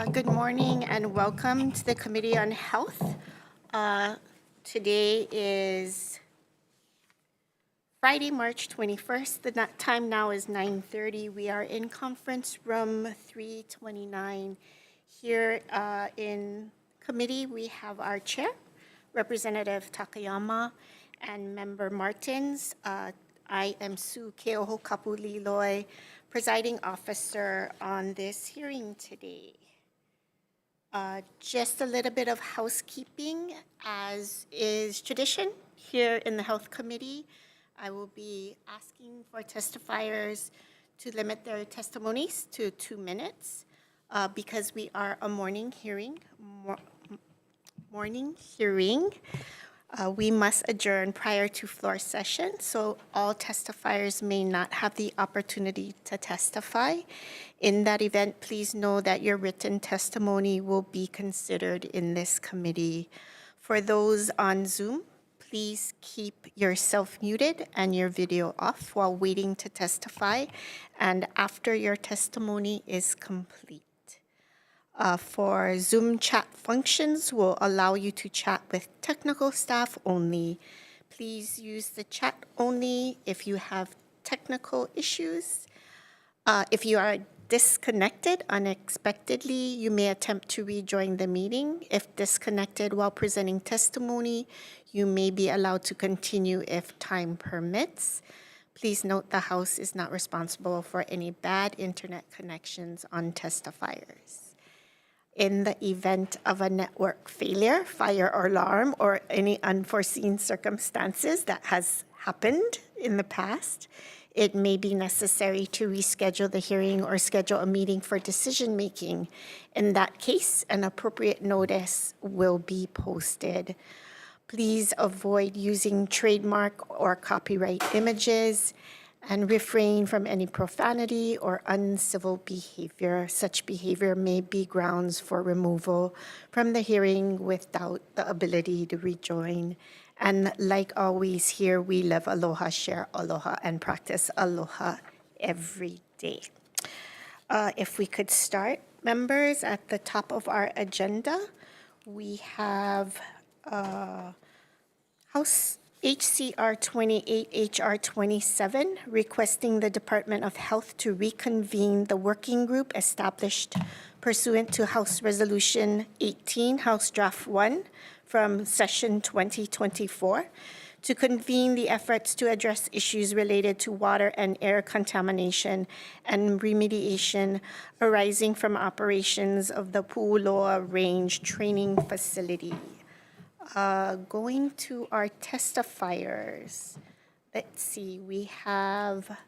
Good morning and welcome to the Committee on Health. Today is Friday, March 21st. The time now is 9:30. We are in conference room 329. Here in committee, we have our chair, Representative Takayama, and Member Martins. I am Sue Keoho Kapuliloi, presiding officer on this hearing today. Just a little bit of housekeeping, as is tradition here in the Health Committee. I will be asking for testifiers to limit their testimonies to 2 minutes because we are a morning hearing. We must adjourn prior to floor session, so all testifiers may not have the opportunity to testify. In that event, please know that your written testimony will be considered in this committee. For those on Zoom, please keep yourself muted and your video off while waiting to testify and after your testimony is complete. For Zoom chat functions will allow you to chat with technical staff only. Please use the chat only if you have technical issues. If you are disconnected unexpectedly, you may attempt to rejoin the meeting. If disconnected while presenting testimony, you may be allowed to continue if time permits. Please note the House is not responsible for any bad internet connections on testifiers. In the event of a network failure, fire alarm, or any unforeseen circumstances that has happened in the past, it may be necessary to reschedule the hearing or schedule a meeting for decision-making. In that case, an appropriate notice will be posted. Please avoid using trademark or copyright images and refrain from any profanity or uncivil behavior. Such behavior may be grounds for removal from the hearing without the ability to rejoin. And like always here, we live aloha, share aloha, and practice aloha every day. If we could start, members, at the top of our agenda, we have House HCR 28, HR 27, requesting the Department of Health to reconvene the working group established pursuant to House Resolution 18, House Draft 1, from session 2024, to convene the efforts to address issues related to water and air contamination and remediation arising from operations of the Pu'uloa Range Training Facility. Going to our testifiers, let's see, we have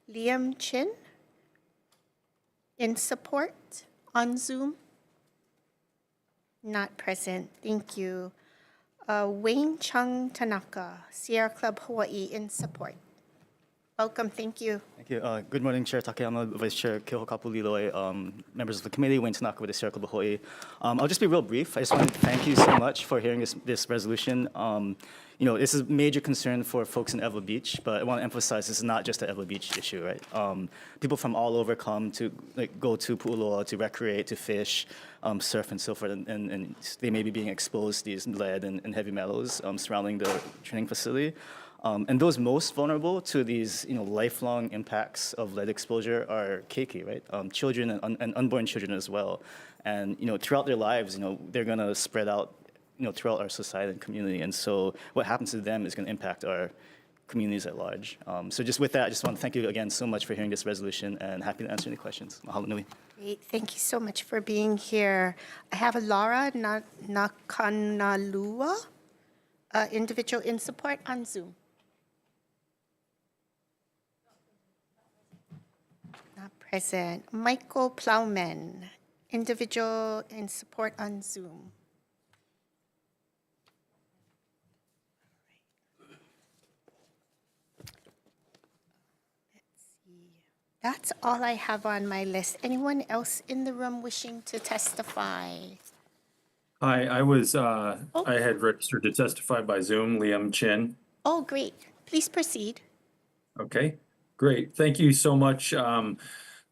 Liam Chin in support on Zoom. Not present, thank you. Wayne Chung Tanaka, Sierra Club Hawaii in support. Welcome, thank you. Thank you. Good morning, Chair Takayama, Vice Chair Keoho Kapuliloi, members of the committee, Wayne Tanaka with the Sierra Club Hawaii. I'll just be real brief. I just want to thank you so much for hearing this resolution. You know, this is a major concern for folks in Ewa Beach, but I want to emphasize this is not just an Ewa Beach issue, right? People from all over come to go to Pu'uloa to recreate, to fish, surf, and so forth, and they may be being exposed to these lead and heavy metals surrounding the training facility. And those most vulnerable to these, lifelong impacts of lead exposure are keiki, right? Children and unborn children as well. And, throughout their lives, they're going to spread out, throughout our society and community. And so what happens to them is going to impact our communities at large. So just with that, I just want to thank you again so much for hearing this resolution and happy to answer any questions. Mahalo nui. Great, thank you so much for being here. I have Laura Nakanalua, individual in support on Zoom. Present. Michael Plowman, individual in support on Zoom. Let's see. That's all I have on my list. Anyone else in the room wishing to testify? Hi, I had registered to testify by Zoom, Liam Chin. Oh, great. Please proceed. Okay, great. Thank you so much.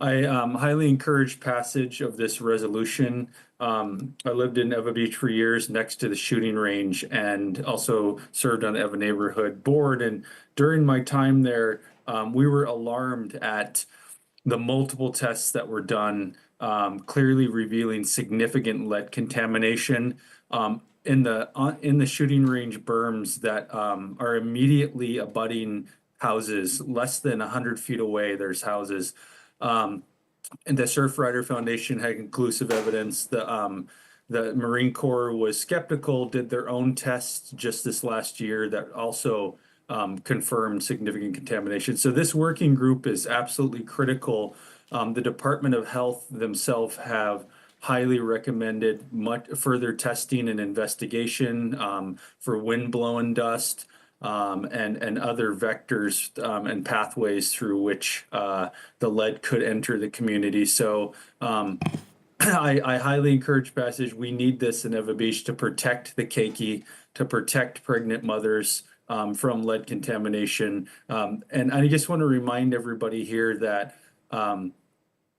I highly encourage passage of this resolution. I lived in Eva Beach for years next to the shooting range and also served on the Eva Neighborhood Board. And during my time there, we were alarmed at the multiple tests that were done, clearly revealing significant lead contamination. In the shooting range berms that are immediately abutting houses, less than 100 feet away, there's houses. And the Surfrider Foundation had conclusive evidence. The Marine Corps was skeptical, did their own tests just this last year that also confirmed significant contamination. So this working group is absolutely critical. The Department of Health themselves have highly recommended much further testing and investigation for wind-blown dust and other vectors and pathways through which the lead could enter the community. So I highly encourage passage. We need this in Eva Beach to protect the keiki, to protect pregnant mothers from lead contamination. And I just want to remind everybody here that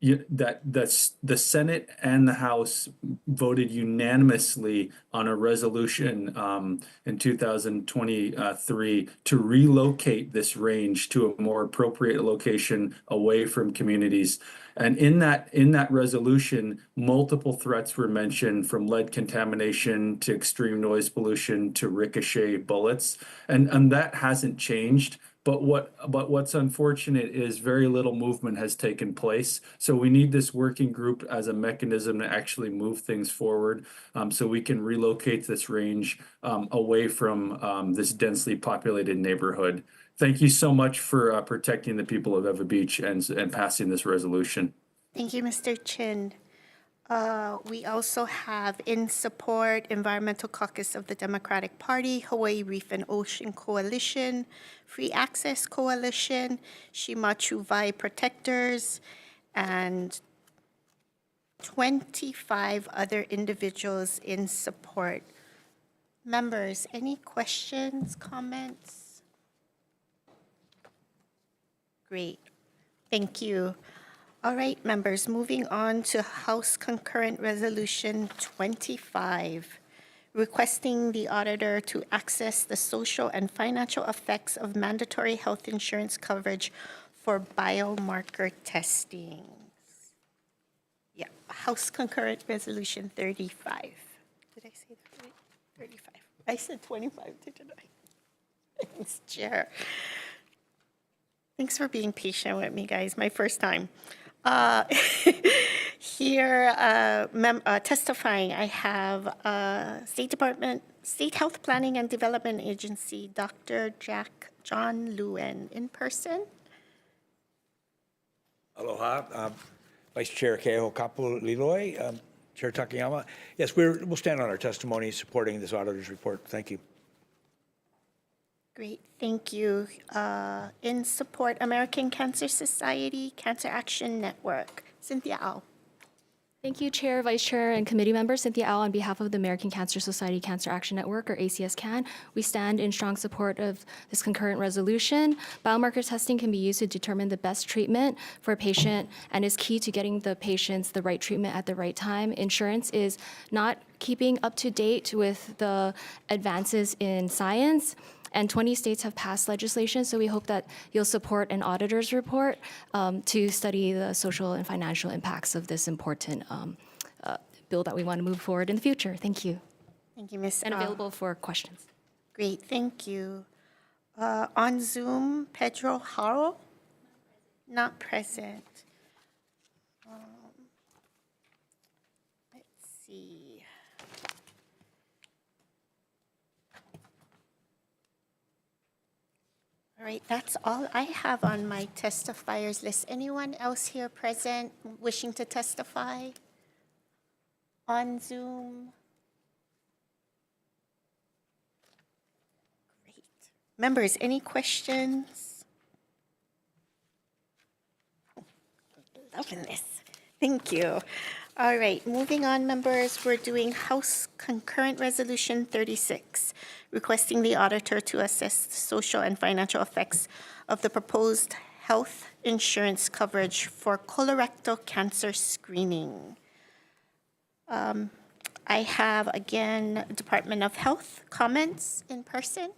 the Senate and the House voted unanimously on a resolution in 2023 to relocate this range to a more appropriate location away from communities. And in that resolution, multiple threats were mentioned, from lead contamination to extreme noise pollution to ricochet bullets, and that hasn't changed. But what's unfortunate is very little movement has taken place. So we need this working group as a mechanism to actually move things forward, so we can relocate this range away from this densely populated neighborhood. Thank you so much for protecting the people of Eva Beach and passing this resolution. Thank you, Mr. Chin. We also have in support Environmental Caucus of the Democratic Party, Hawaii Reef and Ocean Coalition, Free Access Coalition, Shimachu Protectors, and 25 other individuals in support. Members, any questions, comments? Great. Thank you. All right, members, moving on to House Concurrent Resolution 25, requesting the auditor to access the social and financial effects of mandatory health insurance coverage for biomarker testing. Yeah, House Concurrent Resolution 35. Did I say that right? 35. I said 25, didn't I? Thanks, Chair. Thanks for being patient with me, guys. My first time. Here, testifying, I have State Health Planning and Development Agency, Dr. John Lewin, in person. Aloha, Vice Chair Keho Kapu Liloi, Chair Takayama. Yes, we'll stand on our testimony supporting this auditor's report. Thank you. Great, thank you. In support, American Cancer Society, Cancer Action Network, Cynthia Au. Thank you, Chair, Vice Chair, and committee members. Cynthia Au on behalf of the American Cancer Society Cancer Action Network, or ACS-CAN. We stand in strong support of this concurrent resolution. Biomarker testing can be used to determine the best treatment for a patient and is key to getting the patients the right treatment at the right time. Insurance is not keeping up to date with the advances in science, and 20 states have passed legislation, so we hope that you'll support an auditor's report to study the social and financial impacts of this important bill that we want to move forward in the future. Thank you. Thank you, Ms. And Au. available for questions. Great, thank you. On Zoom, Pedro Haro? Not present. Let's see. All right, that's all I have on my testifiers list. Anyone else here present wishing to testify on Zoom? Great. Members, any questions? Loving this. Thank you. All right, moving on, members, we're doing House Concurrent Resolution 36, requesting the auditor to assess the social and financial effects of the proposed health insurance coverage for colorectal cancer screening. I have, again, Department of Health comments in person.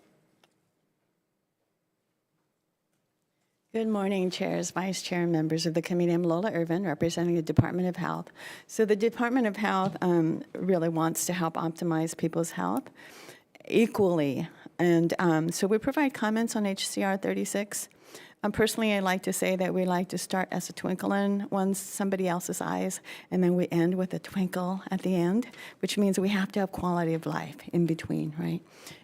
Good morning, chairs, vice chair, and members of the committee. I'm Lola Irvin, representing the Department of Health. So the Department of Health really wants to help optimize people's health equally. And so we provide comments on HCR 36. Personally, I like to say that we like to start as a twinkle in somebody else's eyes, and then we end with a twinkle at the end, which means we have to have quality of life in between, right?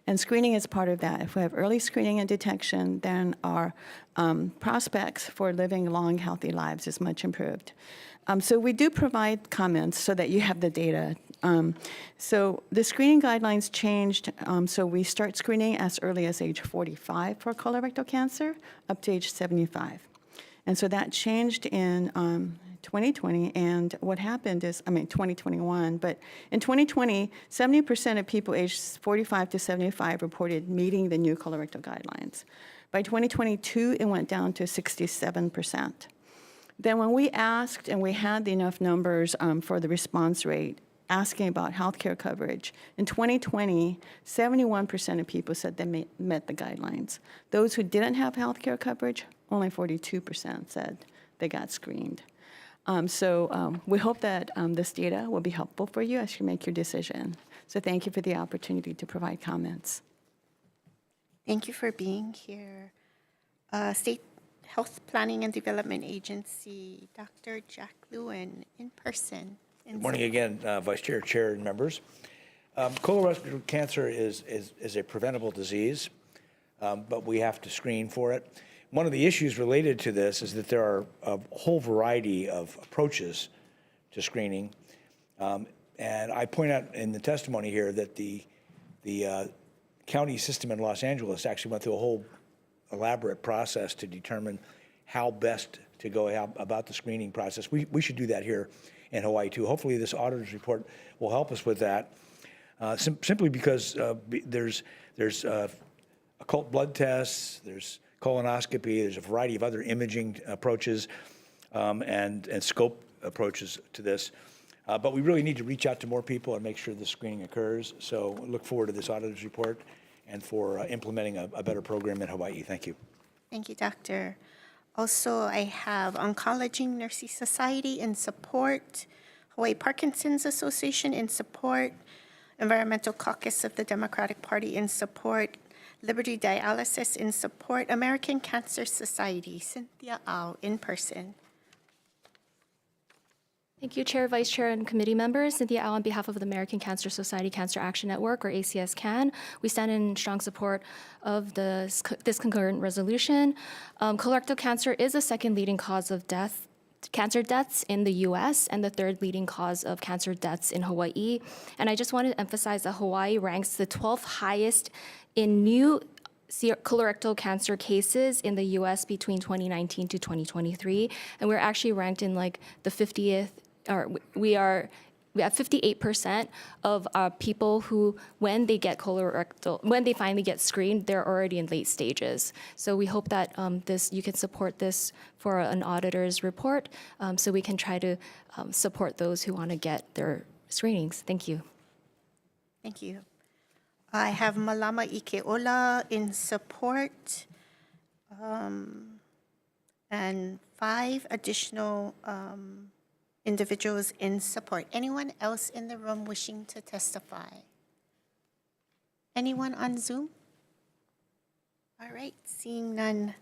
And screening is part of that. If we have early screening and detection, then our prospects for living long, healthy lives is much improved. So we do provide comments so that you have the data. So the screening guidelines changed. So we start screening as early as age 45 for colorectal cancer, up to age 75. And so that changed in 2020. And what happened is, 2021, but in 2020, 70% of people aged 45 to 75 reported meeting the new colorectal guidelines. By 2022, it went down to 67%. Then when we asked, and we had enough numbers for the response rate, asking about healthcare coverage, in 2020, 71% of people said they met the guidelines. Those who didn't have healthcare coverage, only 42% said they got screened. So we hope that this data will be helpful for you as you make your decision. So thank you for the opportunity to provide comments. Thank you for being here. State Health Planning and Development Agency, Dr. Jack Lewin, in person. Good morning again, Vice Chair, Chair, and members. Colorectal cancer is a preventable disease, but we have to screen for it. One of the issues related to this is that there are a whole variety of approaches to screening. And I point out in the testimony here that the county system in Los Angeles actually went through a whole elaborate process to determine how best to go about the screening process. We should do that here in Hawaii too. Hopefully this auditor's report will help us with that, simply because there's occult blood tests, there's colonoscopy, there's a variety of other imaging approaches and scope approaches to this. But we really need to reach out to more people and make sure the screening occurs. So look forward to this auditor's report and for implementing a better program in Hawaii. Thank you. Thank you, Doctor. Also, I have Oncology Nursing Society in support, Hawaii Parkinson's Association in support, Environmental Caucus of the Democratic Party in support, Liberty Dialysis in support, American Cancer Society, Cynthia Au, in person. Thank you, Chair, Vice Chair, and committee members. Cynthia Au on behalf of the American Cancer Society Cancer Action Network, or ACS-CAN. We stand in strong support of this concurrent resolution. Colorectal cancer is the second leading cause of cancer deaths in the U.S. and the third leading cause of cancer deaths in Hawaii. And I just want to emphasize that Hawaii ranks the 12th highest in new colorectal cancer cases in the U.S. between 2019 to 2023, and we're actually ranked in like the 50th. Or we have 58% of people who, when they finally get screened, they're already in late stages. So we hope that you can support this for an auditor's report, so we can try to support those who want to get their screenings. Thank you. Thank you. I have Malama Ikeola in support, and 5 additional individuals in support. Anyone else in the room wishing to testify? Anyone on Zoom? All right, seeing none.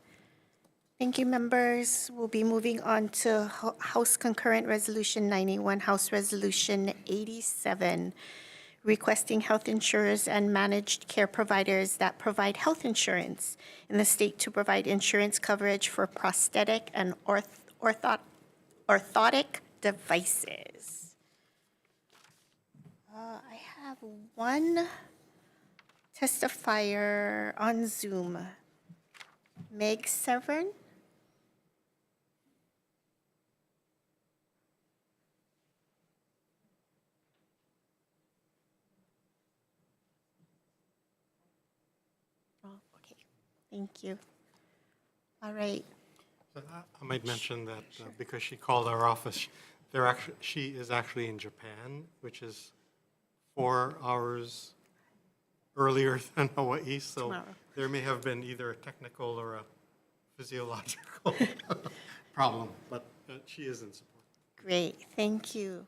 Thank you, members. We'll be moving on to House Concurrent Resolution 91, House Resolution 87, requesting health insurers and managed care providers that provide health insurance in the state to provide insurance coverage for prosthetic and orthotic devices. I have one testifier on Zoom. Meg Severn. Oh, okay. Thank you. All right. I might mention that because she called our office, she is actually in Japan, which is 4 hours earlier than Hawaii. So Tomorrow. there may have been either a technical or a physiological problem, but she is in support. Great, thank you.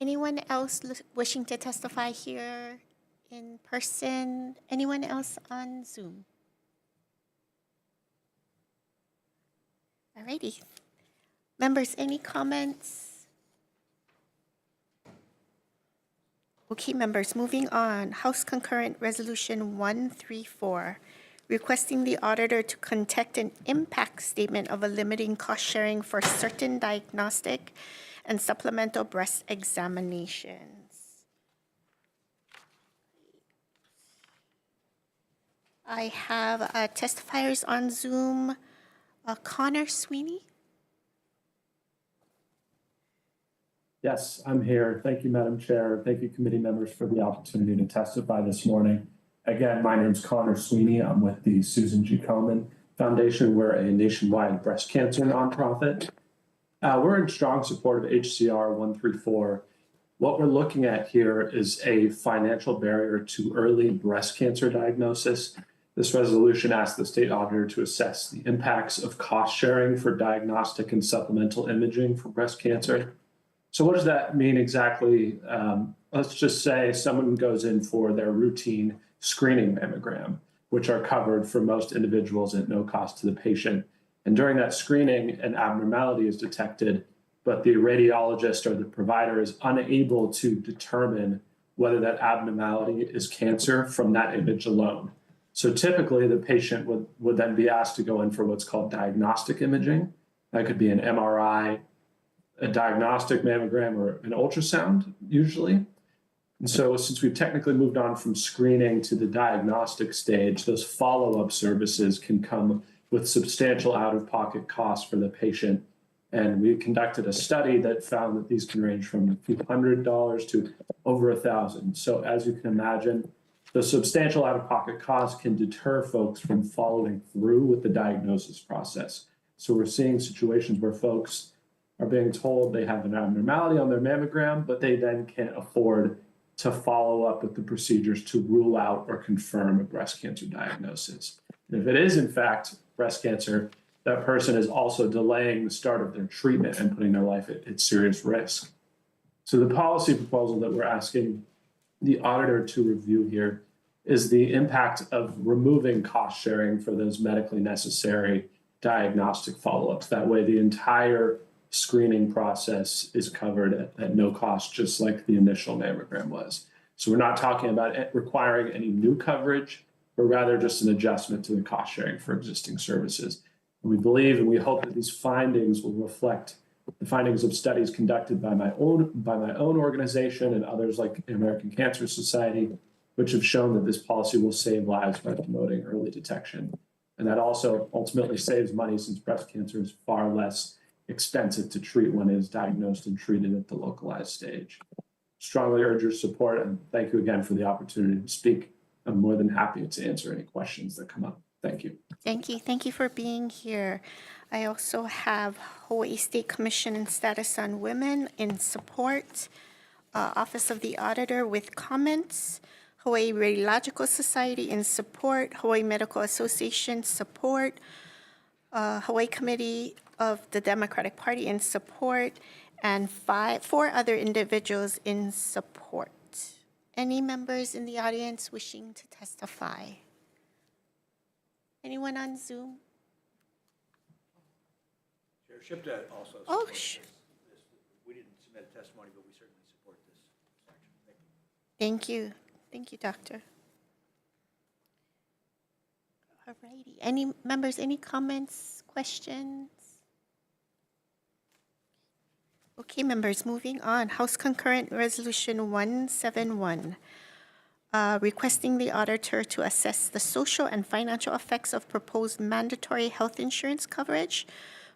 Anyone else wishing to testify here in person? Anyone else on Zoom? Alrighty. Members, any comments? Okay, members, moving on. House Concurrent Resolution 134, requesting the auditor to conduct an impact statement of a limiting cost sharing for certain diagnostic and supplemental breast examinations. I have testifiers on Zoom. Connor Sweeney. Yes, I'm here. Thank you, Madam Chair. Thank you, committee members, for the opportunity to testify this morning. Again, my name's Connor Sweeney. I'm with the Susan G. Komen Foundation. We're a nationwide breast cancer nonprofit. We're in strong support of HCR 134. What we're looking at here is a financial barrier to early breast cancer diagnosis. This resolution asks the state auditor to assess the impacts of cost sharing for diagnostic and supplemental imaging for breast cancer. So what does that mean exactly? Let's just say someone goes in for their routine screening mammogram, which are covered for most individuals at no cost to the patient. And during that screening, an abnormality is detected, but the radiologist or the provider is unable to determine whether that abnormality is cancer from that image alone. So typically the patient would then be asked to go in for what's called diagnostic imaging. That could be an MRI, a diagnostic mammogram, or an ultrasound usually. And so since we've technically moved on from screening to the diagnostic stage, those follow-up services can come with substantial out-of-pocket costs for the patient. And we conducted a study that found that these can range from a few $100 to over $1,000. So as you can imagine, the substantial out-of-pocket costs can deter folks from following through with the diagnosis process. So we're seeing situations where folks are being told they have an abnormality on their mammogram, but they then can't afford to follow up with the procedures to rule out or confirm a breast cancer diagnosis. And if it is, in fact, breast cancer, that person is also delaying the start of their treatment and putting their life at serious risk. So the policy proposal that we're asking the auditor to review here is the impact of removing cost sharing for those medically necessary diagnostic follow-ups. That way, the entire screening process is covered at no cost, just like the initial mammogram was. So we're not talking about it requiring any new coverage, but rather just an adjustment to the cost sharing for existing services. And we believe and we hope that these findings will reflect the findings of studies conducted by my own organization and others like the American Cancer Society, which have shown that this policy will save lives by promoting early detection. And that also ultimately saves money, since breast cancer is far less expensive to treat when it is diagnosed and treated at the localized stage. Strongly urge your support, and thank you again for the opportunity to speak. I'm more than happy to answer any questions that come up. Thank you. Thank you. Thank you for being here. I also have Hawaii State Commission on Status on Women in support, Office of the Auditor with comments, Hawaii Radiological Society in support, Hawaii Medical Association support, Hawaii Committee of the Democratic Party in support, and 4 other individuals in support. Any members in the audience wishing to testify? Anyone on Zoom? Chair Shipta also Oh, supports this. We didn't submit a testimony, but we certainly support this action. Thank you. Thank you. Thank you, Doctor. All righty. Any members, any comments, questions? Okay, members, moving on. House Concurrent Resolution 171, requesting the auditor to assess the social and financial effects of proposed mandatory health insurance coverage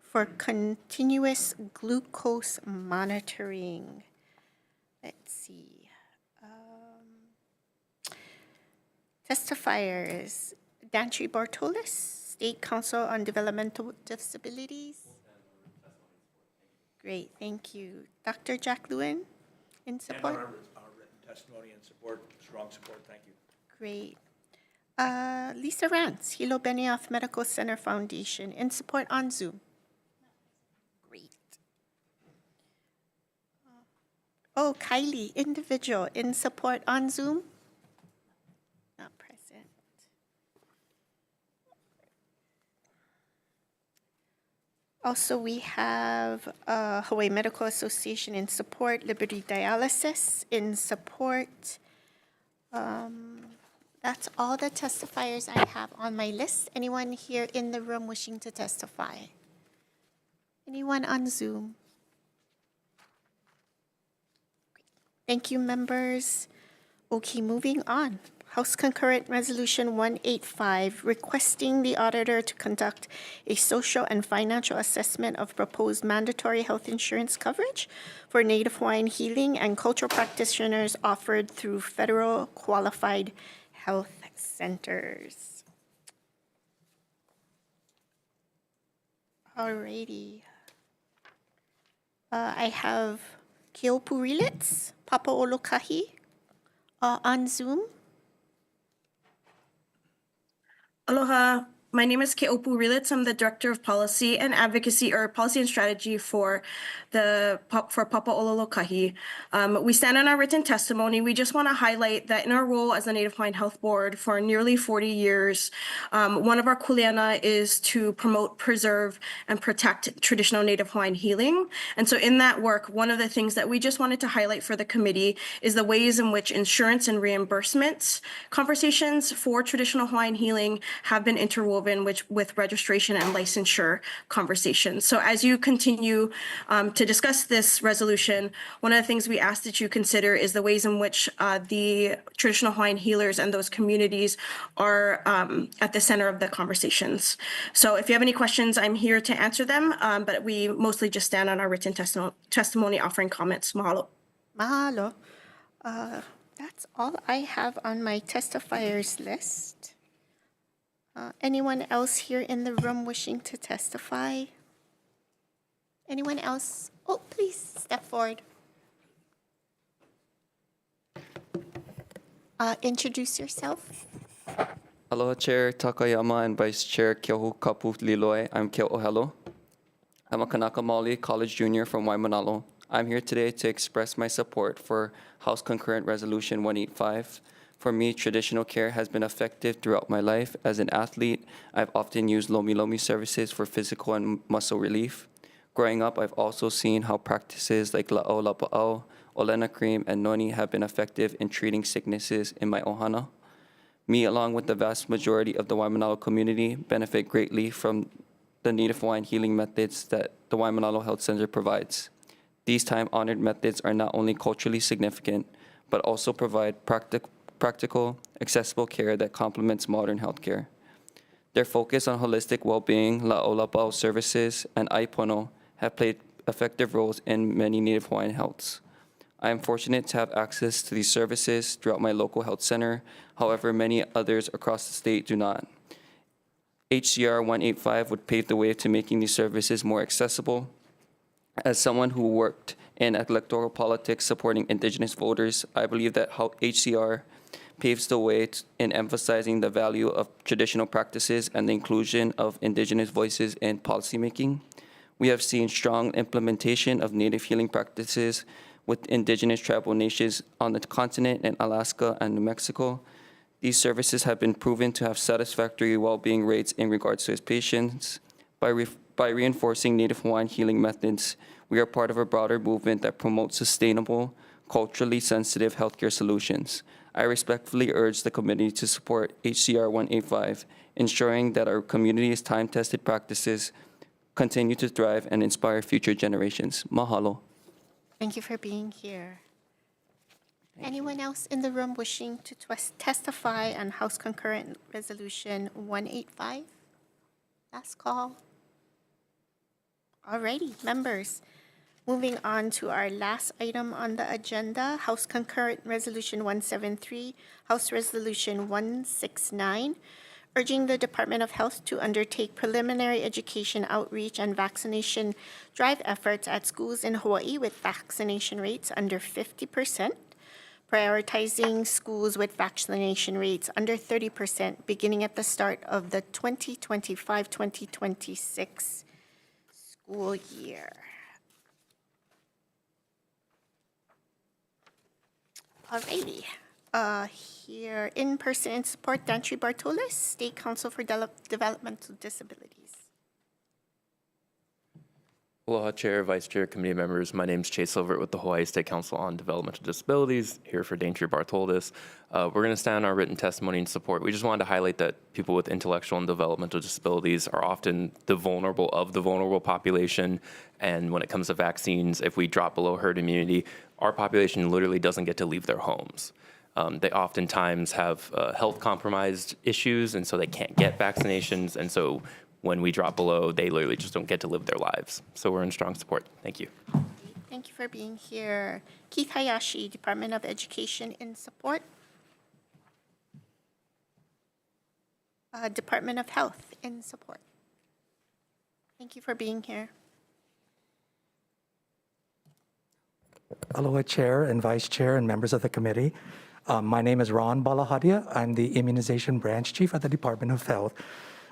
for continuous glucose monitoring. Let's see. Testifiers, Dantry Bartolis, State Council on Developmental Disabilities. Great, thank you. Dr. Jack Lewin, in And support? our written testimony and support, strong support, thank you. Great. Lisa Rance, Hilo Benioff Medical Center Foundation, in support on Zoom. Great. Oh, Kylie, individual, in support on Zoom? Not present. Also, we have Hawaii Medical Association in support, Liberty Dialysis in support. That's all the testifiers I have on my list. Anyone here in the room wishing to testify? Anyone on Zoom? Thank you, members. Okay, moving on. House Concurrent Resolution 185, requesting the auditor to conduct a social and financial assessment of proposed mandatory health insurance coverage for Native Hawaiian healing and cultural practitioners offered through federal qualified health centers. Alrighty. I have Keopurilitz, Papaolokahi, on Zoom. Aloha, my name is Keopu Rilitz. I'm the Director of Policy and Advocacy, or Policy and Strategy for Papaololokahi. We stand on our written testimony. We just want to highlight that in our role as the Native Hawaiian Health Board for nearly 40 years, one of our kuleana is to promote, preserve, and protect traditional Native Hawaiian healing. And so in that work, one of the things that we just wanted to highlight for the committee is the ways in which insurance and reimbursements conversations for traditional Hawaiian healing have been interwoven with registration and licensure conversations. So as you continue to discuss this resolution, one of the things we ask that you consider is the ways in which the traditional Hawaiian healers and those communities are at the center of the conversations. So if you have any questions, I'm here to answer them, but we mostly just stand on our written testimony offering comments. Mahalo. Mahalo. That's all I have on my testifiers list. Anyone else here in the room wishing to testify? Anyone else? Oh, please step forward. Introduce yourself. Aloha Chair Takayama and Vice Chair Keohu Kapu Liloi. I'm Keohelo. I'm a Kanaka Maoli College junior from Waimanalo. I'm here today to express my support for House Concurrent Resolution 185. For me, traditional care has been effective throughout my life. As an athlete, I've often used Lomi Lomi services for physical and muscle relief. Growing up, I've also seen how practices like La'o Lapa'au, Olena Cream, and Noni have been effective in treating sicknesses in my ohana. Me, along with the vast majority of the Waimanalo community, benefit greatly from the Native Hawaiian healing methods that the Waimanalo Health Center provides. These time-honored methods are not only culturally significant, but also provide practical, accessible care that complements modern healthcare. Their focus on holistic well-being, la'olapau services, and aipono have played effective roles in many Native Hawaiian healths. I am fortunate to have access to these services throughout my local health center. However, many others across the state do not. HCR 185 would pave the way to making these services more accessible. As someone who worked in electoral politics supporting Indigenous voters, I believe that HCR paves the way in emphasizing the value of traditional practices and the inclusion of Indigenous voices in policymaking. We have seen strong implementation of Native healing practices with Indigenous tribal nations on the continent in Alaska and New Mexico. These services have been proven to have satisfactory well-being rates in regards to its patients. By reinforcing Native Hawaiian healing methods, we are part of a broader movement that promotes sustainable, culturally sensitive healthcare solutions. I respectfully urge the committee to support HCR 185, ensuring that our community's time-tested practices continue to thrive and inspire future generations. Mahalo. Thank you for being here. Anyone else in the room wishing to testify on House Concurrent Resolution 185? Last call. Alrighty, members. Moving on to our last item on the agenda, House Concurrent Resolution 173, House Resolution 169, urging the Department of Health to undertake preliminary education outreach and vaccination drive efforts at schools in Hawaii with vaccination rates under 50%, prioritizing schools with vaccination rates under 30% beginning at the start of the 2025-2026 school year. Alrighty. Here, in person in support, Dantry Bartoles, State Council for Developmental Disabilities. Aloha, Chair, Vice Chair, committee members. My name is Chase Silvert with the Hawaii State Council on Developmental Disabilities, here for Daintree Bartholdis. We're going to stand on our written testimony in support. We just wanted to highlight that people with intellectual and developmental disabilities are often the vulnerable population. And when it comes to vaccines, if we drop below herd immunity, our population literally doesn't get to leave their homes. They oftentimes have health compromised issues, and so they can't get vaccinations. And so when we drop below, they literally just don't get to live their lives. So we're in strong support. Thank you. Thank you for being here. Keith Hayashi, Department of Education in support. Department of Health in support. Thank you for being here. Aloha, Chair and Vice Chair and members of the committee. My name is Ron Balahadia. I'm the Immunization Branch Chief at the Department of Health.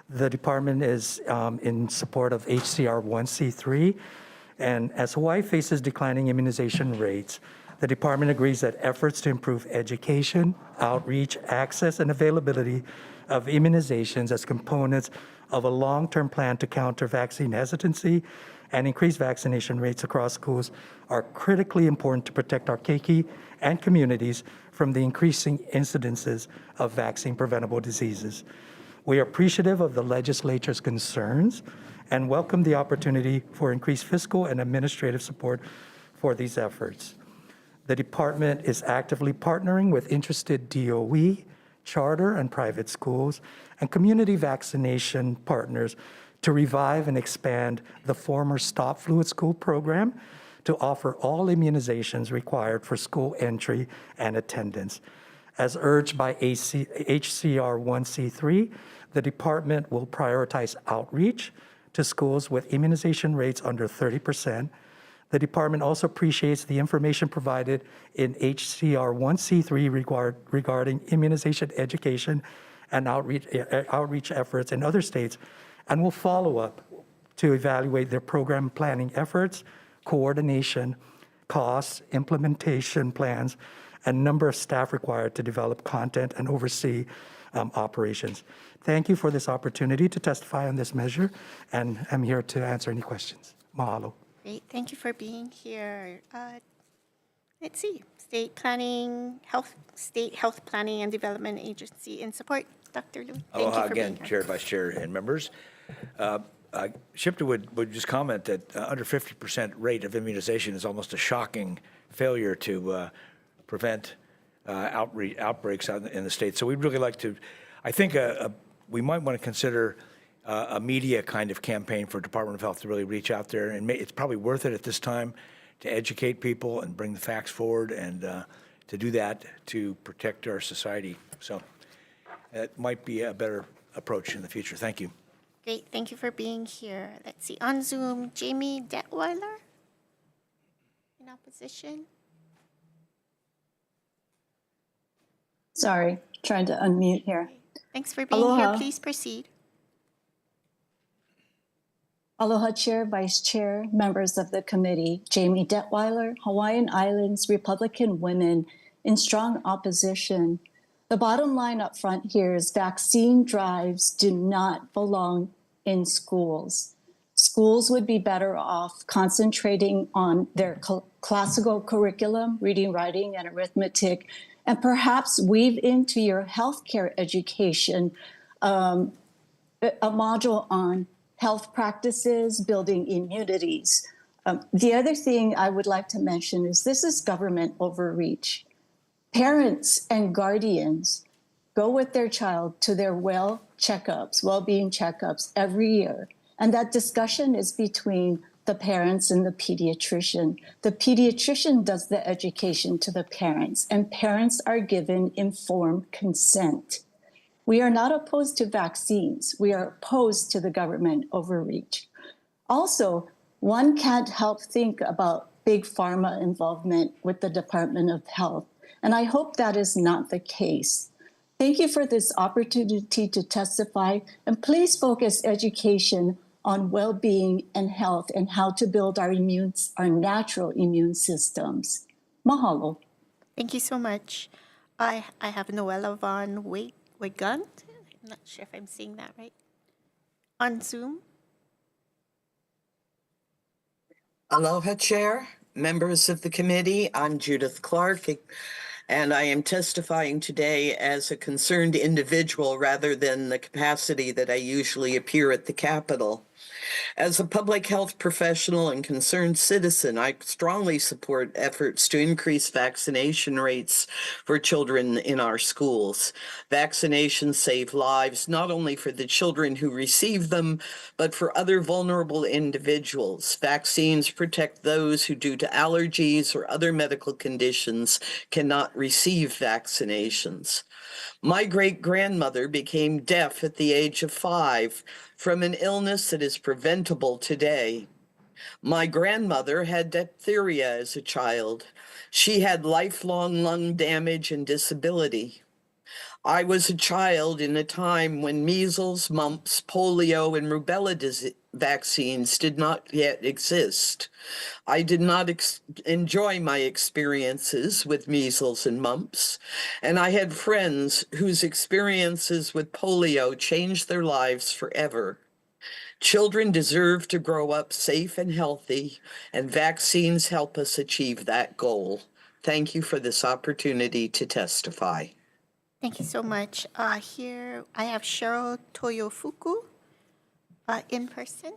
The department is in support of HCR 1C3, and as Hawaii faces declining immunization rates, the department agrees that efforts to improve education, outreach, access, and availability of immunizations as components of a long-term plan to counter vaccine hesitancy and increase vaccination rates across schools are critically important to protect our keiki and communities from the increasing incidences of vaccine-preventable diseases. We are appreciative of the legislature's concerns and welcome the opportunity for increased fiscal and administrative support for these efforts. The department is actively partnering with interested DOE, charter and private schools, and community vaccination partners to revive and expand the former Stop Fluid School program to offer all immunizations required for school entry and attendance. As urged by HCR 1C3, the department will prioritize outreach to schools with immunization rates under 30%. The department also appreciates the information provided in HCR 1C3 regarding immunization education and outreach efforts in other states, and will follow up to evaluate their program planning efforts, coordination, costs, implementation plans, and number of staff required to develop content and oversee operations. Thank you for this opportunity to testify on this measure, and I'm here to answer any questions. Mahalo. Great, thank you for being here. Let's see, State Health Planning and Development Agency in support. Dr. Liu, thank Aloha you for being again, here. Chair, Vice Chair, and members. Shipta would just comment that under 50% rate of immunization is almost a shocking failure to prevent outbreaks out in the state. So we'd really like to, I think we might want to consider a media kind of campaign for Department of Health to really reach out there. And it's probably worth it at this time to educate people and bring the facts forward and to do that to protect our society. So it might be a better approach in the future. Thank you. Great, thank you for being here. Let's see, on Zoom, Jamie Detweiler in opposition. Sorry, trying to unmute here. Thanks for being Aloha. here. Please proceed. Aloha, Chair, Vice Chair, members of the committee. Jamie Detweiler, Hawaiian Islands Republican Women in strong opposition. The bottom line up front here is vaccine drives do not belong in schools. Schools would be better off concentrating on their classical curriculum, reading, writing, and arithmetic, and perhaps weave into your healthcare education a module on health practices, building immunities. The other thing I would like to mention is this is government overreach. Parents and guardians go with their child to their well-being checkups every year. And that discussion is between the parents and the pediatrician. The pediatrician does the education to the parents, and parents are given informed consent. We are not opposed to vaccines. We are opposed to the government overreach. Also, one can't help think about big pharma involvement with the Department of Health, and I hope that is not the case. Thank you for this opportunity to testify, and please focus education on well-being and health and how to build our natural immune systems. Mahalo. Thank you so much. I have Noella Von Wigand. I'm not sure if I'm saying that right. On Zoom. Aloha, Chair, members of the committee. I'm Judith Clark, and I am testifying today as a concerned individual rather than the capacity that I usually appear at the Capitol. As a public health professional and concerned citizen, I strongly support efforts to increase vaccination rates for children in our schools. Vaccinations save lives, not only for the children who receive them, but for other vulnerable individuals. Vaccines protect those who, due to allergies or other medical conditions, cannot receive vaccinations. My great-grandmother became deaf at the age of 5 from an illness that is preventable today. My grandmother had diphtheria as a child. She had lifelong lung damage and disability. I was a child in a time when measles, mumps, polio, and rubella vaccines did not yet exist. I did not enjoy my experiences with measles and mumps, and I had friends whose experiences with polio changed their lives forever. Children deserve to grow up safe and healthy, and vaccines help us achieve that goal. Thank you for this opportunity to testify. Thank you so much. Here I have Cheryl Toyofuku in person.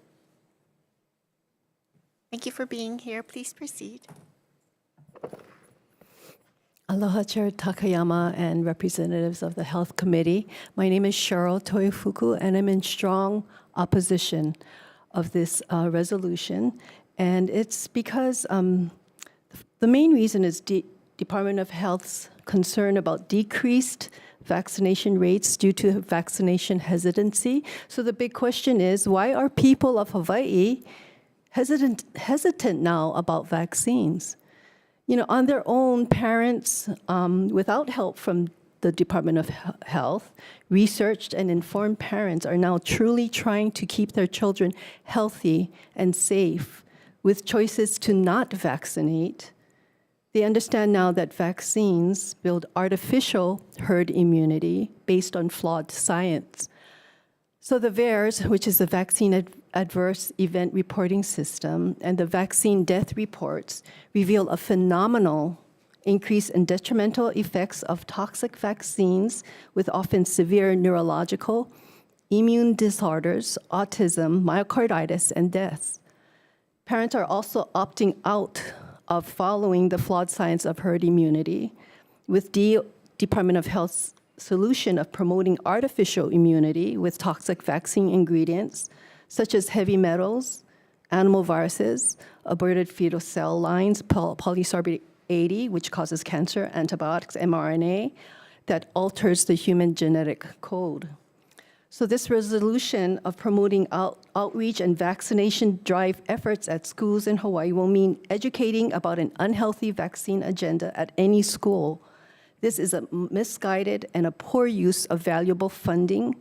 Thank you for being here. Please proceed. Aloha, Chair Takayama and representatives of the Health Committee. My name is Cheryl Toyofuku, and I'm in strong opposition of this resolution. And it's because the main reason is Department of Health's concern about decreased vaccination rates due to vaccination hesitancy. So the big question is, why are people of Hawaii hesitant now about vaccines? You know, on their own, parents, without help from the Department of Health, researched and informed parents are now truly trying to keep their children healthy and safe with choices to not vaccinate. They understand now that vaccines build artificial herd immunity based on flawed science. So the VAERS, which is the Vaccine Adverse Event Reporting System, and the vaccine death reports reveal a phenomenal increase in detrimental effects of toxic vaccines with often severe neurological, immune disorders, autism, myocarditis, and deaths. Parents are also opting out of following the flawed science of herd immunity, with Department of Health's solution of promoting artificial immunity with toxic vaccine ingredients, such as heavy metals, animal viruses, aborted fetal cell lines, polysorbate 80, which causes cancer, antibiotics, mRNA, that alters the human genetic code. So this resolution of promoting outreach and vaccination drive efforts at schools in Hawaii will mean educating about an unhealthy vaccine agenda at any school. This is a misguided and a poor use of valuable funding,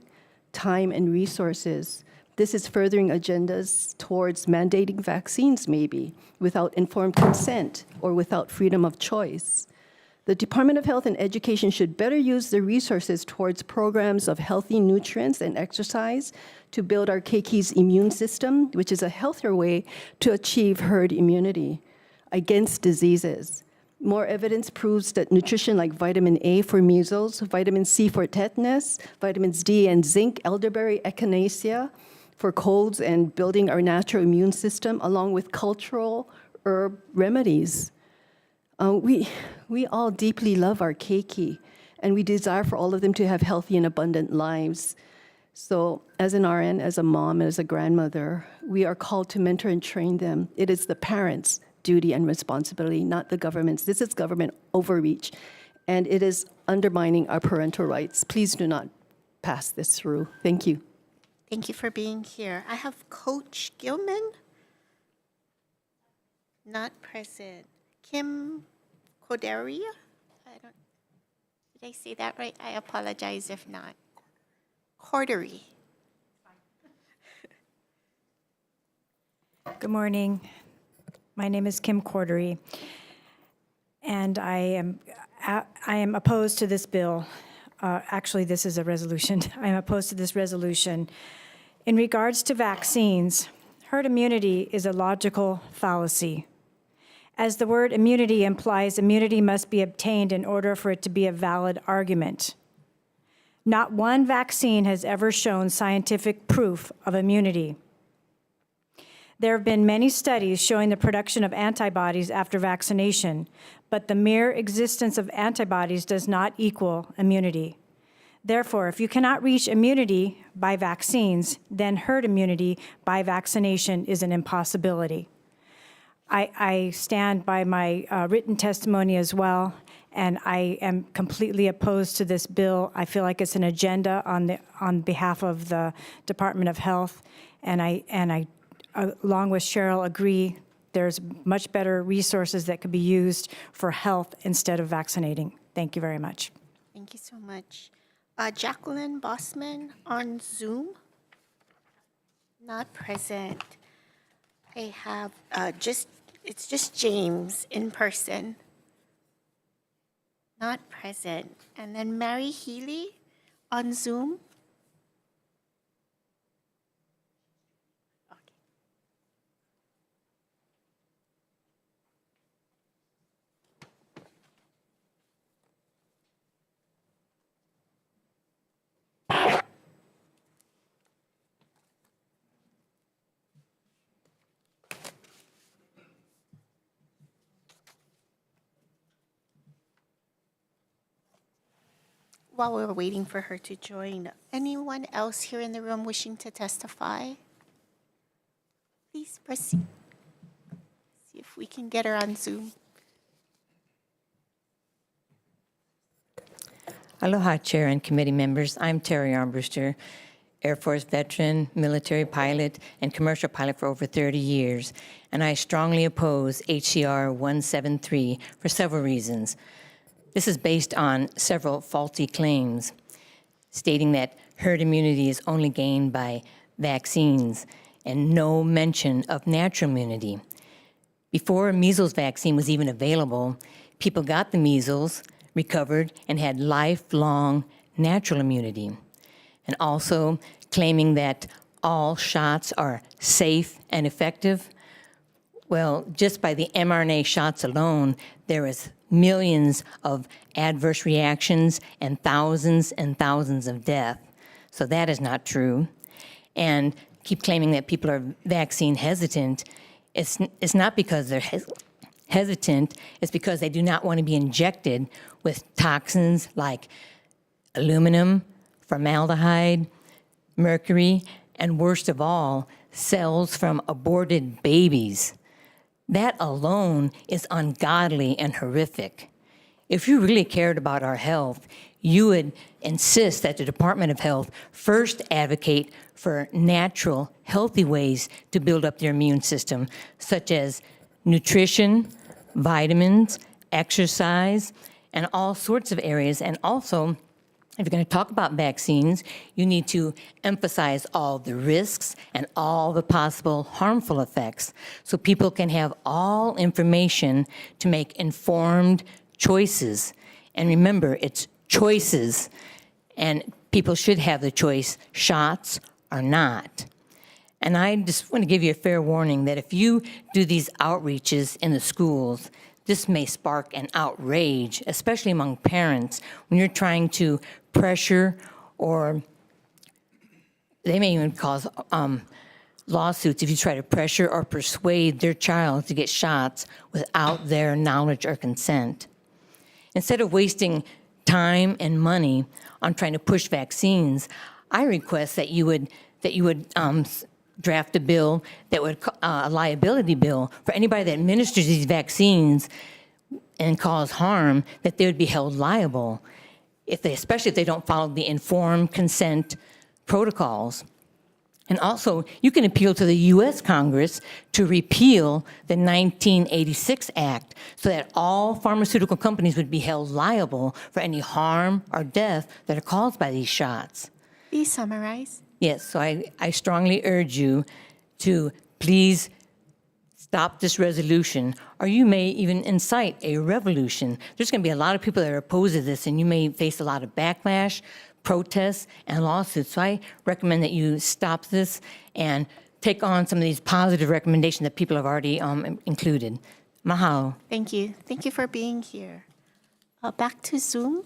time, and resources. This is furthering agendas towards mandating vaccines, maybe, without informed consent or without freedom of choice. The Department of Health and Education should better use the resources towards programs of healthy nutrients and exercise to build our keki's immune system, which is a healthier way to achieve herd immunity against diseases. More evidence proves that nutrition like vitamin A for measles, vitamin C for tetanus, vitamins D and zinc, elderberry, echinacea for colds and building our natural immune system, along with cultural herb remedies. We all deeply love our keiki, and we desire for all of them to have healthy and abundant lives. So as an RN, as a mom, as a grandmother, we are called to mentor and train them. It is the parents' duty and responsibility, not the government's. This is government overreach, and it is undermining our parental rights. Please do not pass this through. Thank you. Thank you for being here. I have Coach Gilman. Not present. Kim Corderia? Did I say that right? I apologize if not. Cordery. Good morning. My name is Kim Cordery, and I am opposed to this bill. Actually, this is a resolution. I am opposed to this resolution. In regards to vaccines, herd immunity is a logical fallacy. As the word immunity implies, immunity must be obtained in order for it to be a valid argument. Not one vaccine has ever shown scientific proof of immunity. There have been many studies showing the production of antibodies after vaccination, but the mere existence of antibodies does not equal immunity. Therefore, if you cannot reach immunity by vaccines, then herd immunity by vaccination is an impossibility. I stand by my written testimony as well, and I am completely opposed to this bill. I feel like it's an agenda on behalf of the Department of Health, and I along with Cheryl, agree there's much better resources that could be used for health instead of vaccinating. Thank you very much. Thank you so much. Jacqueline Bossman on Zoom. Not present. I have it's just James in person. Not present. And then Mary Healy on Zoom. While we're waiting for her to join, anyone else here in the room wishing to testify? Please proceed. See if we can get her on Zoom. Aloha, Chair and committee members. I'm Terry Armbruster, Air Force veteran, military pilot, and commercial pilot for over 30 years, and I strongly oppose HCR 173 for several reasons. This is based on several faulty claims, stating that herd immunity is only gained by vaccines and no mention of natural immunity. Before a measles vaccine was even available, people got the measles, recovered, and had lifelong natural immunity. And also claiming that all shots are safe and effective. Well, just by the mRNA shots alone, there is millions of adverse reactions and thousands of deaths. So that is not true. And keep claiming that people are vaccine hesitant. It's not because they're hesitant, it's because they do not want to be injected with toxins like aluminum, formaldehyde, mercury, and worst of all, cells from aborted babies. That alone is ungodly and horrific. If you really cared about our health, you would insist that the Department of Health first advocate for natural, healthy ways to build up their immune system, such as nutrition, vitamins, exercise, and all sorts of areas. And also, if you're going to talk about vaccines, you need to emphasize all the risks and all the possible harmful effects so people can have all information to make informed choices. And remember, it's choices, and people should have the choice, shots or not. And I just want to give you a fair warning that if you do these outreaches in the schools, this may spark an outrage, especially among parents, when you're trying to pressure, or they may even cause lawsuits if you try to pressure or persuade their child to get shots without their knowledge or consent. Instead of wasting time and money on trying to push vaccines, I request that you would draft a bill that would, a liability bill for anybody that administers these vaccines and cause harm, that they would be held liable. especially if they don't follow the informed consent protocols. And also, you can appeal to the U.S. Congress to repeal the 1986 Act so that all pharmaceutical companies would be held liable for any harm or death that are caused by these shots. Please summarize. Yes, so I strongly urge you to please stop this resolution, or you may even incite a revolution. There's going to be a lot of people that are opposed to this, and you may face a lot of backlash, protests, and lawsuits. So I recommend that you stop this and take on some of these positive recommendations that people have already included. Mahalo. Thank you. Thank you for being here. Back to Zoom.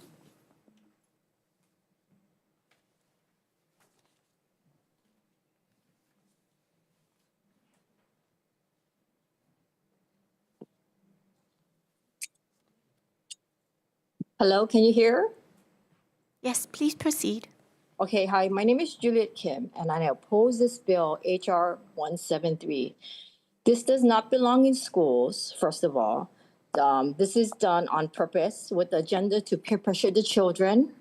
Hello, can you hear? Yes, please proceed. Okay, hi, my name is Juliet Kim, and I oppose this bill, HR 173. This does not belong in schools, first of all. This is done on purpose with the agenda to peer pressure the children,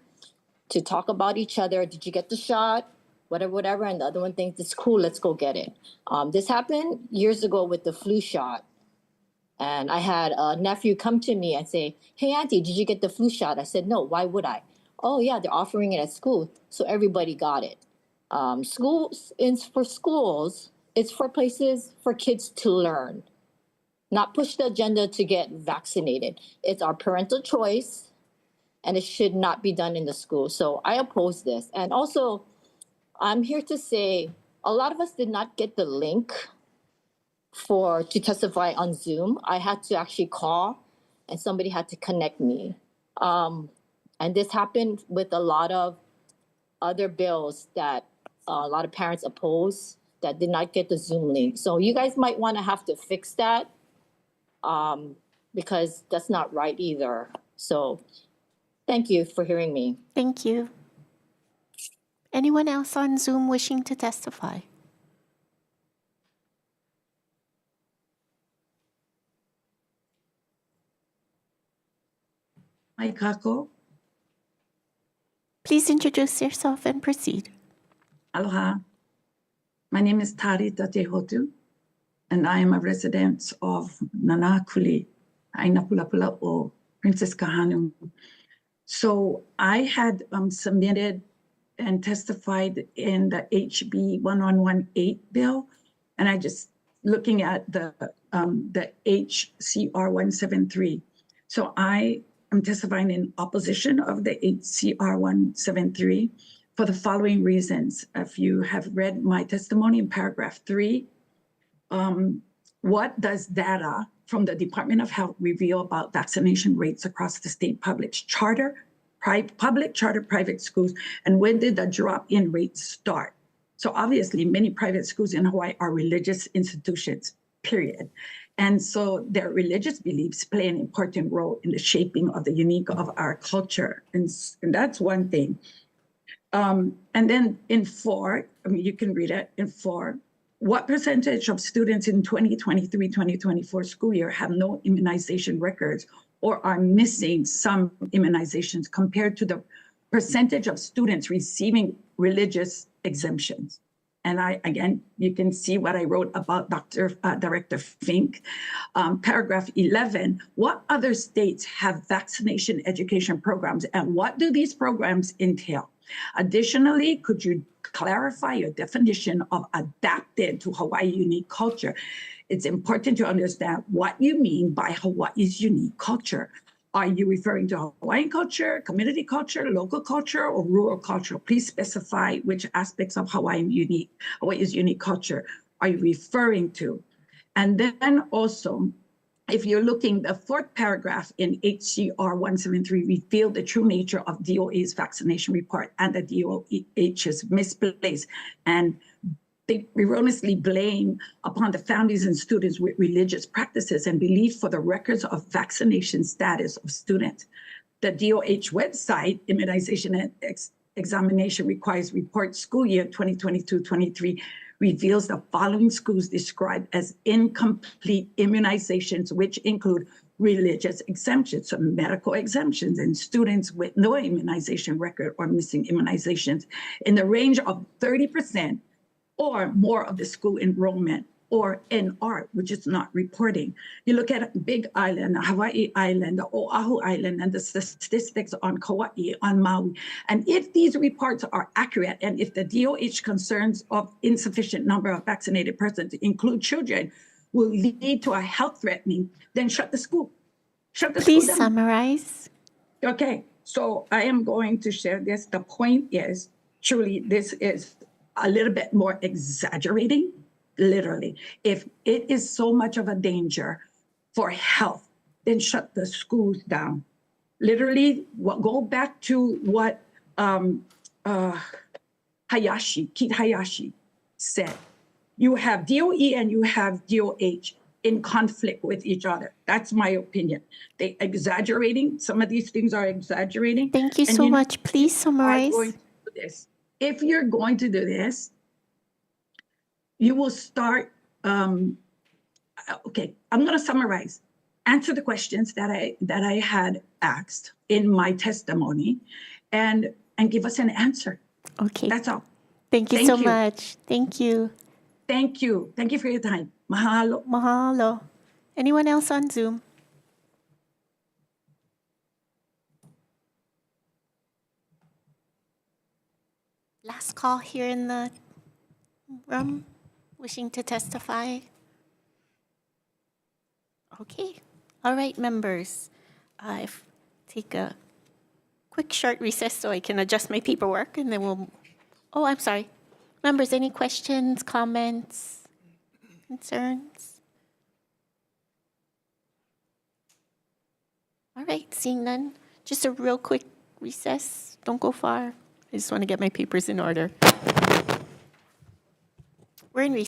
to talk about each other. Did you get the shot? Whatever, and the other one thinks it's cool, let's go get it. This happened years ago with the flu shot. And I had a nephew come to me and say, hey, Auntie, did you get the flu shot? I said, no, why would I? Oh, yeah, they're offering it at school. So everybody got it. Schools, for schools, it's for places for kids to learn, not push the agenda to get vaccinated. It's our parental choice, and it should not be done in the school. So I oppose this. And also, I'm here to say a lot of us did not get the link to testify on Zoom. I had to actually call, and somebody had to connect me. And this happened with a lot of other bills that a lot of parents oppose that did not get the Zoom link. So you guys might want to have to fix that because that's not right either. So thank you for hearing me. Thank you. Anyone else on Zoom wishing to testify? Hi, Kako. Please introduce yourself and proceed. Aloha. My name is Tari Tatehotu, and I am a resident of Nanakuli, Ainapulapula o Princess Kahanu. So I had submitted and testified in the HB 1118 bill, and I just looking at the HCR 173. So I am testifying in opposition of the HCR 173 for the following reasons. If you have read my testimony in paragraph 3, what does data from the Department of Health reveal about vaccination rates across the state public charter, private schools, and when did the drop-in rates start? So obviously, many private schools in Hawaii are religious institutions, period. And so their religious beliefs play an important role in the shaping of the unique of our culture. And that's one thing. And then in 4, you can read it in 4, what percentage of students in 2023-2024 school year have no immunization records or are missing some immunizations compared to the percentage of students receiving religious exemptions? And again, you can see what I wrote about Director Fink. Paragraph 11, what other states have vaccination education programs and what do these programs entail? Additionally, could you clarify your definition of adapted to Hawaii unique culture? It's important to understand what you mean by Hawaii's unique culture. Are you referring to Hawaiian culture, community culture, local culture, or rural culture? Please specify which aspects of Hawaii's unique culture are you referring to? And then also, if you're looking, the 4th paragraph in HCR 173 revealed the true nature of DOA's vaccination report and the DOH's misplaced and they erroneously blame upon the families and students with religious practices and belief for the records of vaccination status of students. The DOH website, immunization and examination requires report school year 2022-23 reveals the following schools described as incomplete immunizations, which include religious exemptions, so medical exemptions, and students with no immunization record or missing immunizations in the range of 30% or more of the school enrollment, or NR, which is not reporting. You look at Big Island, Hawaii Island, the Oahu Island, and the statistics on Kauai, on Maui. And if these reports are accurate, and if the DOH concerns of insufficient number of vaccinated persons include children, will lead to a health threatening, then shut the school. Shut the Please school down. summarize. Okay, so I am going to share this. The point is, truly, this is a little bit more exaggerating. Literally, if it is so much of a danger for health, then shut the schools down. Literally, go back to what Keith Hayashi said. You have DOE and you have DOH in conflict with each other. That's my opinion. They exaggerating. Some of these things are exaggerating. Thank you so much. Please summarize. If you're going to do this, you will start, okay, I'm gonna summarize. Answer the questions that I had asked in my testimony and give us an answer. Okay. That's all. Thank you so much. Thank you. Thank you. Thank you for your time. Mahalo. Mahalo. Anyone else on Zoom? Last call here in the room, wishing to testify? Okay. All right, members. I've take a quick short recess so I can adjust my paperwork and then we'll, oh, I'm sorry. Members, any questions, comments, concerns? All right, seeing none, just a real quick recess. Don't go far. I just want to get my papers in order. We're in recess.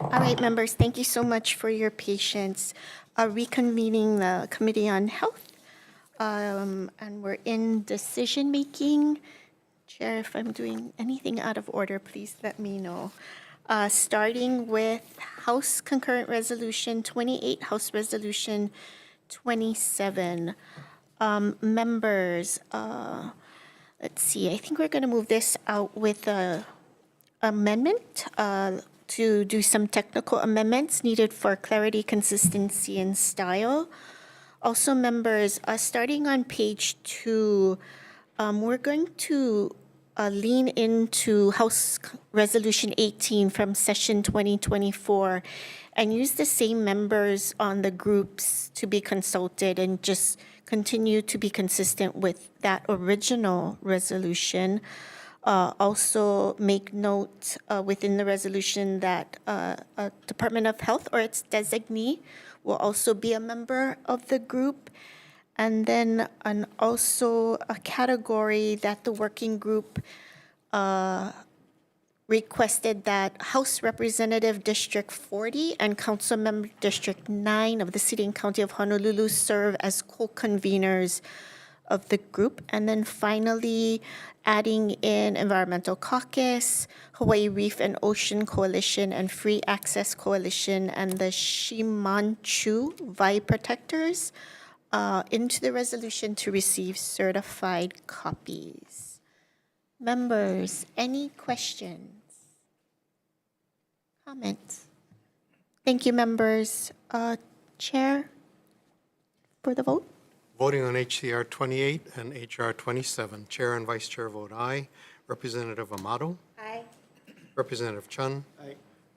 All right, members, thank you so much for your patience. Reconvening the Committee on Health, and we're in decision-making. Chair, if I'm doing anything out of order, please let me know. Starting with House Concurrent Resolution 28, House Resolution 27. Members, let's see, I think we're going to move this out with an amendment to do some technical amendments needed for clarity, consistency, and style. Also, members, starting on page 2, we're going to lean into House Resolution 18 from session 2024 and use the same members on the groups to be consulted and just continue to be consistent with that original resolution. Also make note within the resolution that Department of Health or its designee will also be a member of the group. And then also a category that the working group requested that House Representative District 40 and Council Member District 9 of the City and County of Honolulu serve as co-conveners of the group. And then finally, adding in Environmental Caucus, Hawaii Reef and Ocean Coalition, and Free Access Coalition, and the Shimanchu Vi Protectors into the resolution to receive certified copies. Members, any questions? Comments? Thank you, members. Chair, for the vote? Voting on HCR 28 and HR 27, Chair and Vice Chair vote aye. Representative Amato? Aye. Representative Chun? Aye.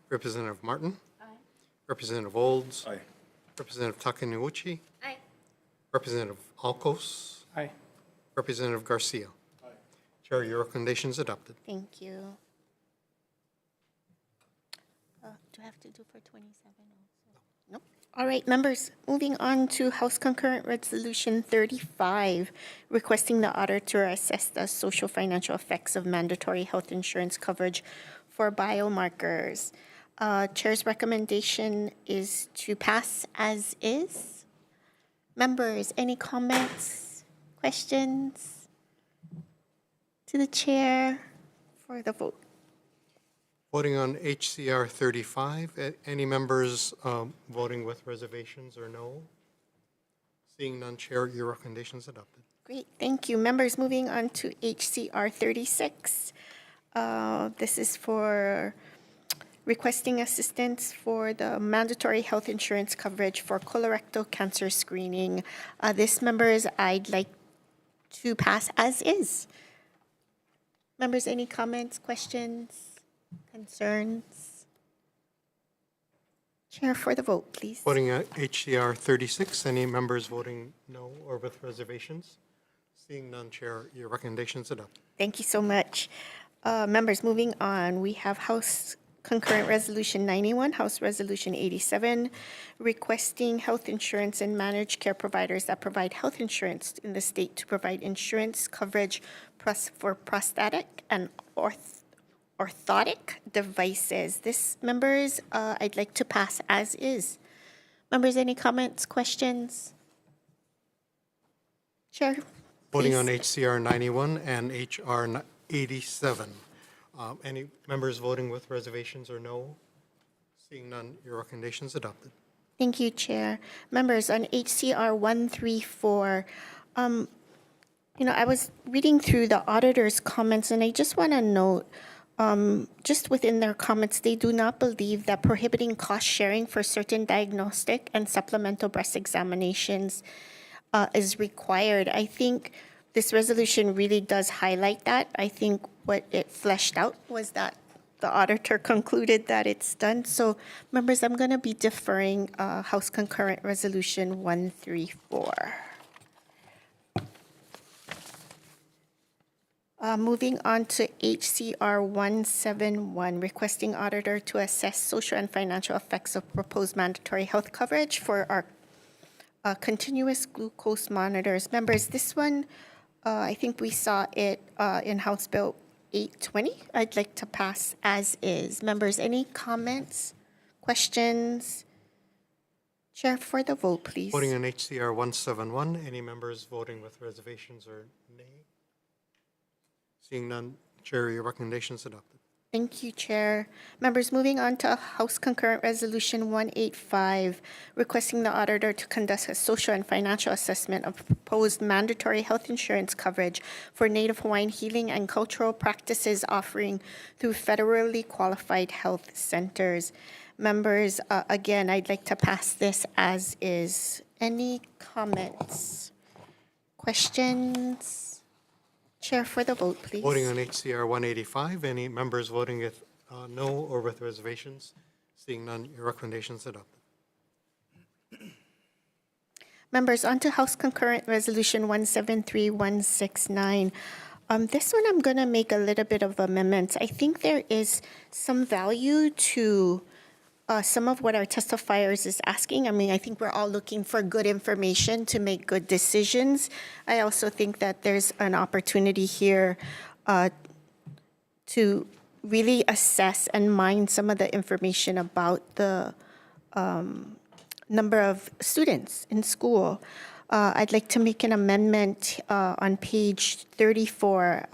Representative Martin? Aye. Representative Olds? Aye. Representative Takenouchi? Aye. Representative Alcos? Aye. Representative Garcia? Aye. Chair, your recommendation is adopted. Thank you. Do I have to do for 27 also? Nope. All right, members, moving on to House Concurrent Resolution 35, requesting the auditor assess the social financial effects of mandatory health insurance coverage for biomarkers. Chair's recommendation is to pass as is. Members, any comments, questions to the chair for the vote? Voting on HCR 35, any members voting with reservations or no? Seeing none, Chair, your recommendation is adopted. Great, thank you. Members, moving on to HCR 36. This is for requesting assistance for the mandatory health insurance coverage for colorectal cancer screening. This, members, I'd like to pass as is. Members, any comments, questions, concerns? Chair, for the vote, please. Voting on HCR 36, any members voting no or with reservations? Seeing none, Chair, your recommendation is adopted. Thank you so much. Members, moving on, we have House Concurrent Resolution 91, House Resolution 87, requesting health insurance and managed care providers that provide health insurance in the state to provide insurance coverage for prosthetic and orthotic devices. This, members, I'd like to pass as is. Members, any comments, questions? Chair, Voting please. on HCR 91 and HR 87. Any members voting with reservations or no? Seeing none, your recommendation is adopted. Thank you, Chair. Members, on HCR 134, I was reading through the auditor's comments, and I just want to note, just within their comments, they do not believe that prohibiting cost sharing for certain diagnostic and supplemental breast examinations is required. I think this resolution really does highlight that. I think what it fleshed out was that the auditor concluded that it's done. So, members, I'm going to be deferring House Concurrent Resolution 134. Moving on to HCR 171, requesting auditor to assess social and financial effects of proposed mandatory health coverage for our continuous glucose monitors. Members, this one, I think we saw it in House Bill 820. I'd like to pass as is. Members, any comments, questions? Chair, for the vote, please. Voting on HCR 171, any members voting with reservations or nay? Seeing none, Chair, your recommendation is adopted. Thank you, Chair. Members, moving on to House Concurrent Resolution 185, requesting the auditor to conduct a social and financial assessment of proposed mandatory health insurance coverage for Native Hawaiian healing and cultural practices offering through federally qualified health centers. Members, again, I'd like to pass this as is. Any comments, questions? Chair, for the vote, please. Voting on HCR 185, any members voting with no or with reservations? Seeing none, your recommendation is adopted. Members, on to House Concurrent Resolution 173-169. This one I'm going to make a little bit of amendments. I think there is some value to some of what our testifiers is asking. I mean, I think we're all looking for good information to make good decisions. I also think that there's an opportunity here to really assess and mine some of the information about the number of students in school. I'd like to make an amendment on page 34,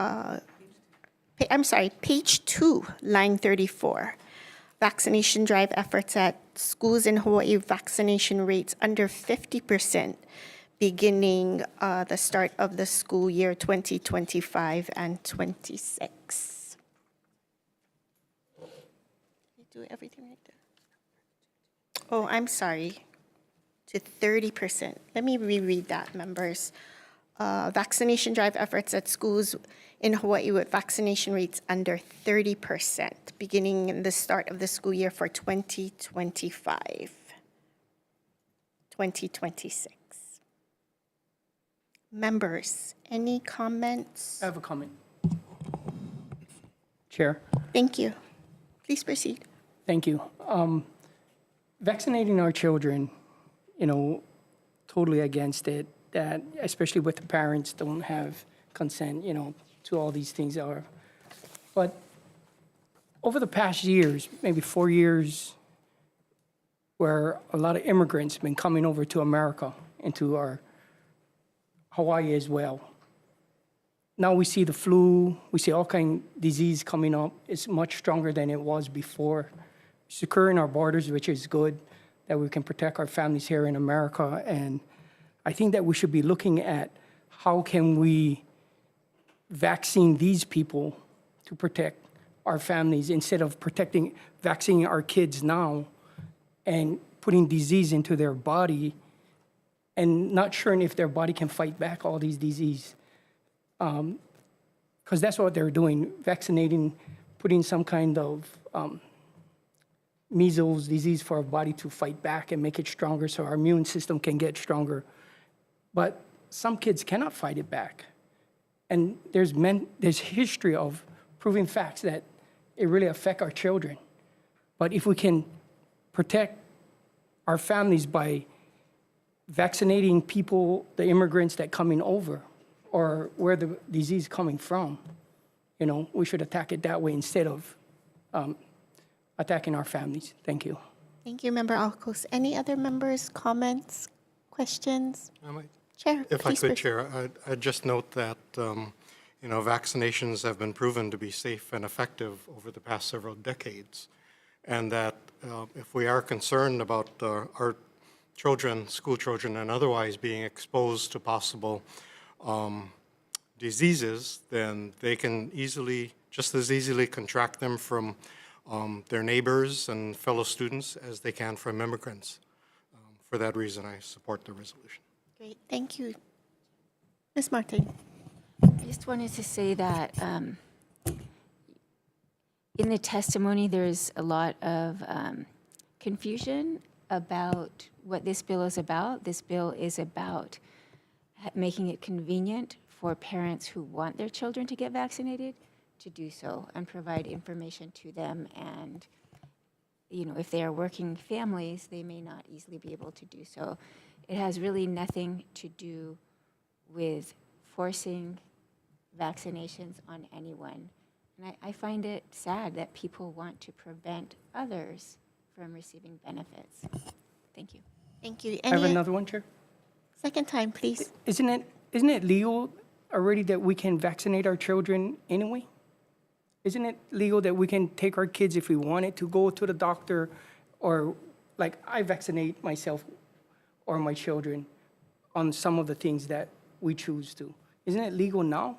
page 2, line 34. Vaccination drive efforts at schools in Hawaii, vaccination rates under 50% beginning the start of the school year 2025 and 26. Do everything right there. Oh, I'm sorry. To 30%. Let me reread that, members. Vaccination drive efforts at schools in Hawaii with vaccination rates under 30%, beginning in the start of the school year for 2025, 2026. Members, any comments? I have a comment. Chair. Thank you. Please proceed. Thank you. Vaccinating our children, totally against it, that especially with the parents don't have consent, to all these things are. But over the past years, maybe 4 years, where a lot of immigrants have been coming over to America, into our Hawaii as well. Now we see the flu, we see all kind of disease coming up. It's much stronger than it was before. Securing our borders, which is good, that we can protect our families here in America. And I think that we should be looking at how can we vaccine these people to protect our families instead of vaccinating our kids now and putting disease into their body and not sure if their body can fight back all these disease. Because that's what they're doing, vaccinating, putting some kind of measles disease for our body to fight back and make it stronger so our immune system can get stronger. But some kids cannot fight it back. And there's history of proving facts that it really affect our children. But if we can protect our families by vaccinating people, the immigrants that coming over, or where the disease coming from, we should attack it that way instead of attacking our families. Thank you. Thank you, Member Alcos. Any other members, comments, questions? Chair, If I please could, proceed. Chair, I'd just note that, vaccinations have been proven to be safe and effective over the past several decades, and that if we are concerned about our children, school children, and otherwise being exposed to possible diseases, then they can just as easily contract them from their neighbors and fellow students as they can from immigrants. For that reason, I support the resolution. Great, thank you. Ms. Martin. I just wanted to say that in the testimony, there's a lot of confusion about what this bill is about. This bill is about making it convenient for parents who want their children to get vaccinated to do so and provide information to them. And, if they are working families, they may not easily be able to do so. It has really nothing to do with forcing vaccinations on anyone. And I find it sad that people want to prevent others from receiving benefits. Thank you. Thank you. I have another one, Chair. Second time, please. Isn't it legal already that we can vaccinate our children anyway? Isn't it legal that we can take our kids if we wanted to go to the doctor, or like I vaccinate myself or my children on some of the things that we choose to? Isn't it legal now?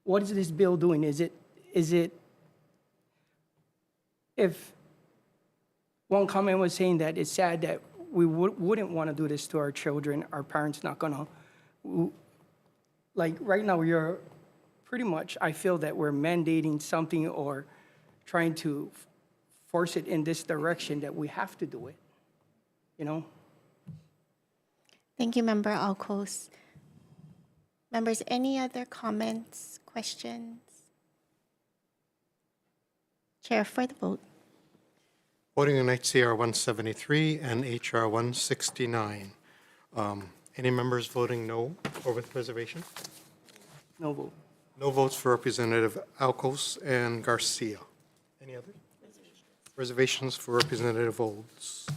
What is this bill doing? Is it if one comment was saying that it's sad that we wouldn't want to do this to our children, our parents not gonna, like right now you're pretty much, I feel that we're mandating something or trying to force it in this direction that we have to do it, Thank you, Member Alcos. Members, any other comments, questions? Chair for the vote. Voting on HCR 173 and HR 169. Any members voting no or with reservation? No vote. No votes for Representative Alcos and Garcia. Any others? Reservations for Representative Olds.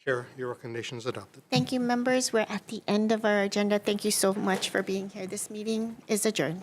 Chair, your recommendation is adopted. Thank you, members. We're at the end of our agenda. Thank you so much for being here. This meeting is adjourned.